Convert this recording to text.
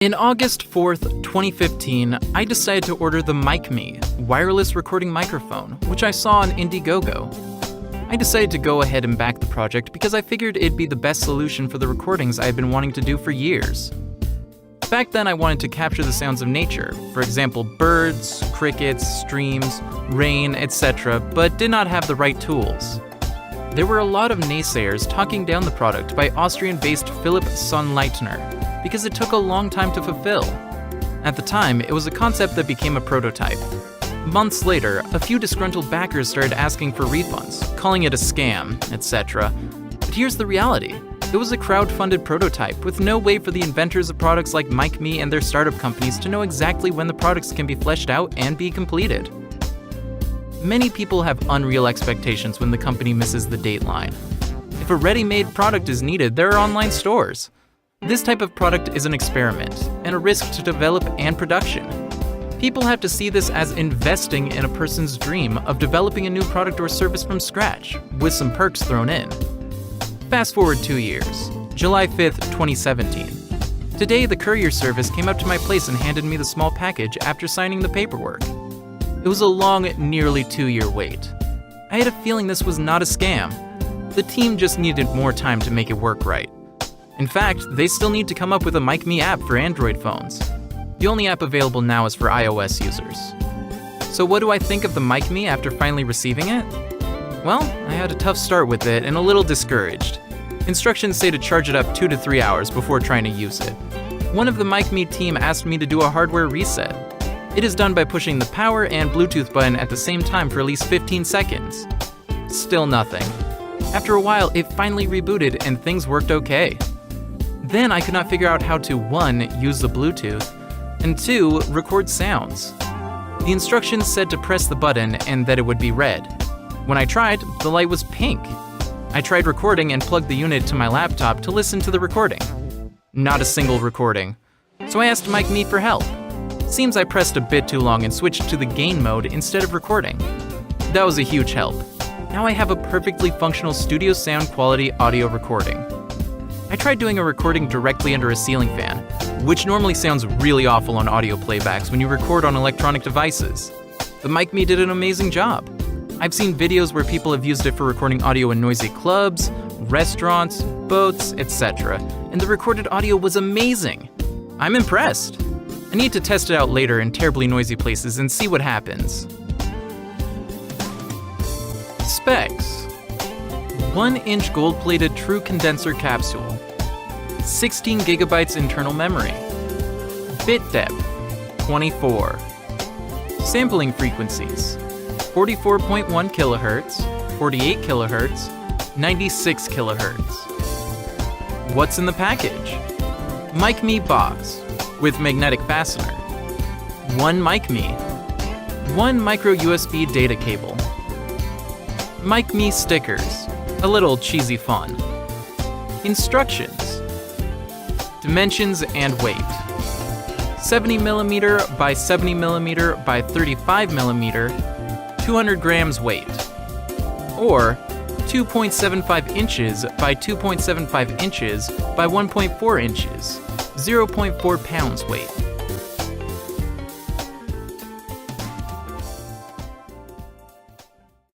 In August 4th, 2015, I decided to order the Mikme wireless recording microphone, which I saw on Indiegogo. I decided to go ahead and back the project because I figured it'd be the best solution for the recordings I had been wanting to do for years. Back then, I wanted to capture the sounds of nature, for example, birds, crickets, streams, rain, etc., but did not have the right tools. There were a lot of naysayers talking down the product by Austrian-based Philipp Sonnleitner, because it took a long time to fulfill. At the time, it was a concept that became a prototype. Months later, a few disgruntled backers started asking for refunds, calling it a scam, etc. But here's the reality. It was a crowdfunded prototype with no way for the inventors of products like Mikme and their startup companies to know exactly when the products can be fleshed out and be completed. Many people have unreal expectations when the company misses the dateline. If a ready-made product is needed, there are online stores. This type of product is an experiment and a risk to develop and production. People have to see this as investing in a person's dream of developing a new product or service from scratch, with some perks thrown in. Fast forward 2 years, July 5th, 2017. Today, the courier service came up to my place and handed me the small package after signing the paperwork. It was a long, nearly 2-year wait. I had a feeling this was not a scam. The team just needed more time to make it work right. In fact, they still need to come up with a Mikme app for Android phones. The only app available now is for iOS users. So what do I think of the Mikme after finally receiving it? Well, I had a tough start with it and a little discouraged. Instructions say to charge it up 2 to 3 hours before trying to use it. One of the Mikme team asked me to do a hardware reset. It is done by pushing the power and Bluetooth button at the same time for at least 15 seconds. Still nothing. After a while, it finally rebooted and things worked okay. Then I could not figure out how to 1. Use the Bluetooth, and 2. Record sounds. The instructions said to press the button and that it would be red. When I tried, the light was pink. I tried recording and plugged the unit to my laptop to listen to the recording. Not a single recording. So I asked Mikme for help. Seems I pressed a bit too long and switched to the gain mode instead of recording. That was a huge help. Now I have a perfectly functional studio sound quality audio recording. I tried doing a recording directly under a ceiling fan, which normally sounds really awful on audio playbacks when you record on electronic devices. The Mikme did an amazing job. I've seen videos where people have used it for recording audio in noisy clubs, restaurants, boats, etc., and the recorded audio was amazing. I'm impressed. I need to test it out later in terribly noisy places and see what happens. Specs: 1-inch gold-plated true condenser capsule, 16 gigabytes internal memory, bit depth 24, sampling frequencies 44.1 kHz, 48 kHz, 96 kHz. What's in the package? Mikme box with magnetic fastener, 1 Mikme, 1 micro USB data cable, Mikme stickers, a little cheesy fun. Instructions: dimensions and weight: 70mm by 70mm by 35mm, 200 grams weight, or 2.75 inches by 2.75 inches by 1.4 inches, 0.4 pounds weight.